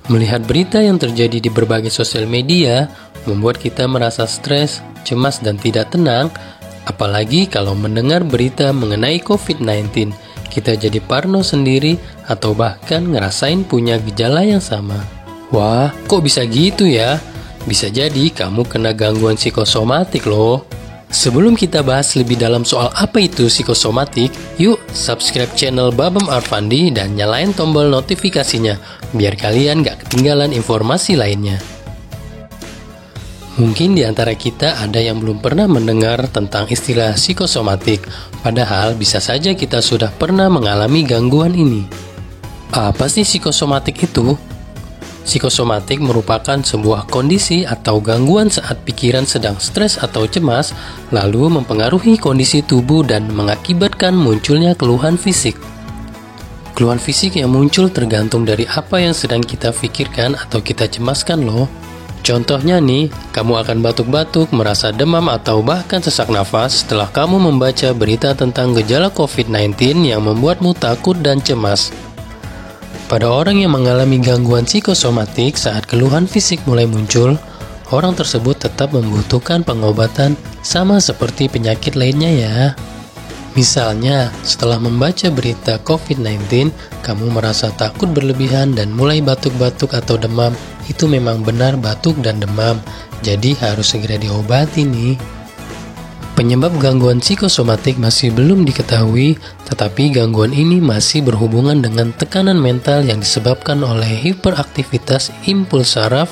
Melihat berita yang terjadi di berbagai sosial media membuat kita merasa stres, cemas, dan tidak tenang. Apalagi kalau mendengar berita mengenai COVID-19, kita jadi parno sendiri atau bahkan ngerasain punya gejala yang sama. Wah, kok bisa gitu ya? Bisa jadi kamu kena gangguan psikosomatik loh. Sebelum kita bahas lebih dalam soal apa itu psikosomatik, yuk subscribe channel Babam Arfandi dan nyalain tombol notifikasinya, biar kalian gak ketinggalan informasi lainnya. Mungkin di antara kita ada yang belum pernah mendengar tentang istilah psikosomatik, padahal bisa saja kita sudah pernah mengalami gangguan ini. Apa sih psikosomatik itu? Psikosomatik merupakan sebuah kondisi atau gangguan saat pikiran sedang stres atau cemas, lalu mempengaruhi kondisi tubuh dan mengakibatkan munculnya keluhan fisik. Keluhan fisik yang muncul tergantung dari apa yang sedang kita pikirkan atau kita cemaskan loh. Contohnya nih, kamu akan batuk-batuk, merasa demam atau bahkan sesak nafas setelah kamu membaca berita tentang gejala COVID-19 yang membuatmu takut dan cemas. Pada orang yang mengalami gangguan psikosomatik saat keluhan fisik mulai muncul, orang tersebut tetap membutuhkan pengobatan sama seperti penyakit lainnya ya. Misalnya, setelah membaca berita COVID-19, kamu merasa takut berlebihan dan mulai batuk-batuk atau demam, itu memang benar batuk dan demam, jadi harus segera diobati nih. Penyebab gangguan psikosomatik masih belum diketahui, tetapi gangguan ini masih berhubungan dengan tekanan mental yang disebabkan oleh hiperaktivitas impuls saraf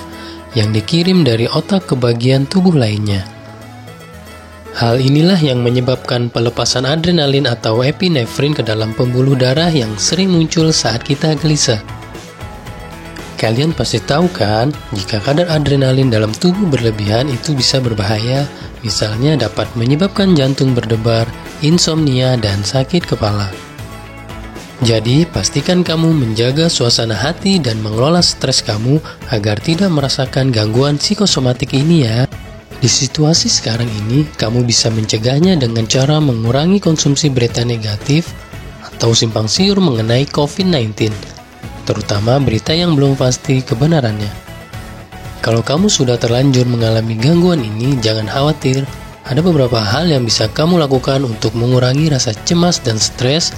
yang dikirim dari otak ke bagian tubuh lainnya. Hal inilah yang menyebabkan pelepasan adrenalin atau epinefrin ke dalam pembuluh darah yang sering muncul saat kita gelisah. Kalian pasti tahu kan, jika kadar adrenalin dalam tubuh berlebihan itu bisa berbahaya, misalnya dapat menyebabkan jantung berdebar, insomnia, dan sakit kepala. Jadi, pastikan kamu menjaga suasana hati dan mengelola stres kamu agar tidak merasakan gangguan psikosomatik ini ya. Di situasi sekarang ini, kamu bisa mencegahnya dengan cara mengurangi konsumsi berita negatif atau simpang siur mengenai COVID-19, terutama berita yang belum pasti kebenarannya. Kalau kamu sudah terlanjur mengalami gangguan ini, jangan khawatir. Ada beberapa hal yang bisa kamu lakukan untuk mengurangi rasa cemas dan stres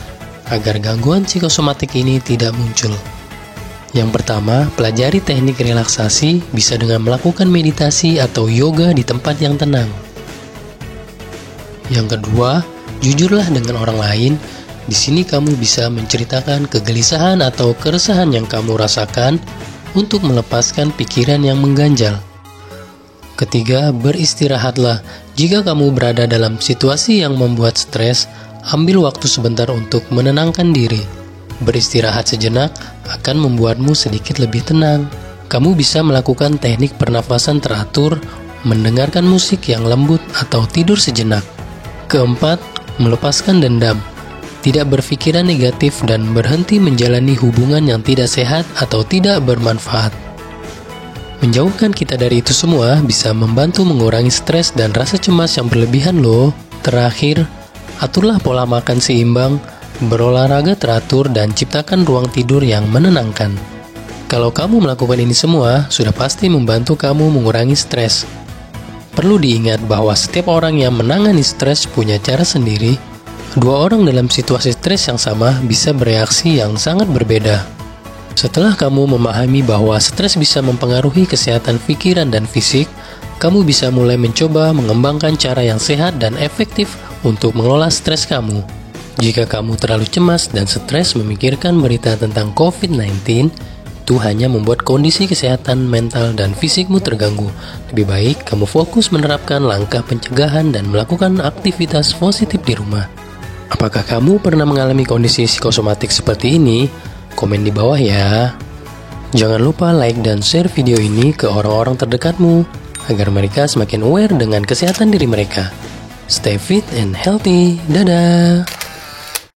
agar gangguan psikosomatik ini tidak muncul. Yang pertama, pelajari teknik relaksasi bisa dengan melakukan meditasi atau yoga di tempat yang tenang. Yang kedua, jujurlah dengan orang lain. Di sini kamu bisa menceritakan kegelisahan atau keresahan yang kamu rasakan untuk melepaskan pikiran yang mengganjal. Ketiga, beristirahatlah. Jika kamu berada dalam situasi yang membuat stres, ambil waktu sebentar untuk menenangkan diri. Beristirahat sejenak akan membuatmu sedikit lebih tenang. Kamu bisa melakukan teknik pernafasan teratur, mendengarkan musik yang lembut, atau tidur sejenak. Keempat, melepaskan dendam. Tidak berpikiran negatif dan berhenti menjalani hubungan yang tidak sehat atau tidak bermanfaat. Menjauhkan kita dari itu semua bisa membantu mengurangi stres dan rasa cemas yang berlebihan loh. Terakhir, aturlah pola makan seimbang, berolahraga teratur, dan ciptakan ruang tidur yang menenangkan. Kalau kamu melakukan ini semua, sudah pasti membantu kamu mengurangi stres. Perlu diingat bahwa setiap orang yang menangani stres punya cara sendiri. Dua orang dalam situasi stres yang sama bisa bereaksi yang sangat berbeda. Setelah kamu memahami bahwa stres bisa mempengaruhi kesehatan pikiran dan fisik, kamu bisa mulai mencoba mengembangkan cara yang sehat dan efektif untuk mengelola stres kamu. Jika kamu terlalu cemas dan stres memikirkan berita tentang COVID-19, itu hanya membuat kondisi kesehatan mental dan fisikmu terganggu. Lebih baik kamu fokus menerapkan langkah pencegahan dan melakukan aktivitas positif di rumah. Apakah kamu pernah mengalami kondisi psikosomatik seperti ini? Komen di bawah ya. Jangan lupa like dan share video ini ke orang-orang terdekatmu agar mereka semakin aware dengan kesehatan diri mereka. Stay fit and healthy. Dadah!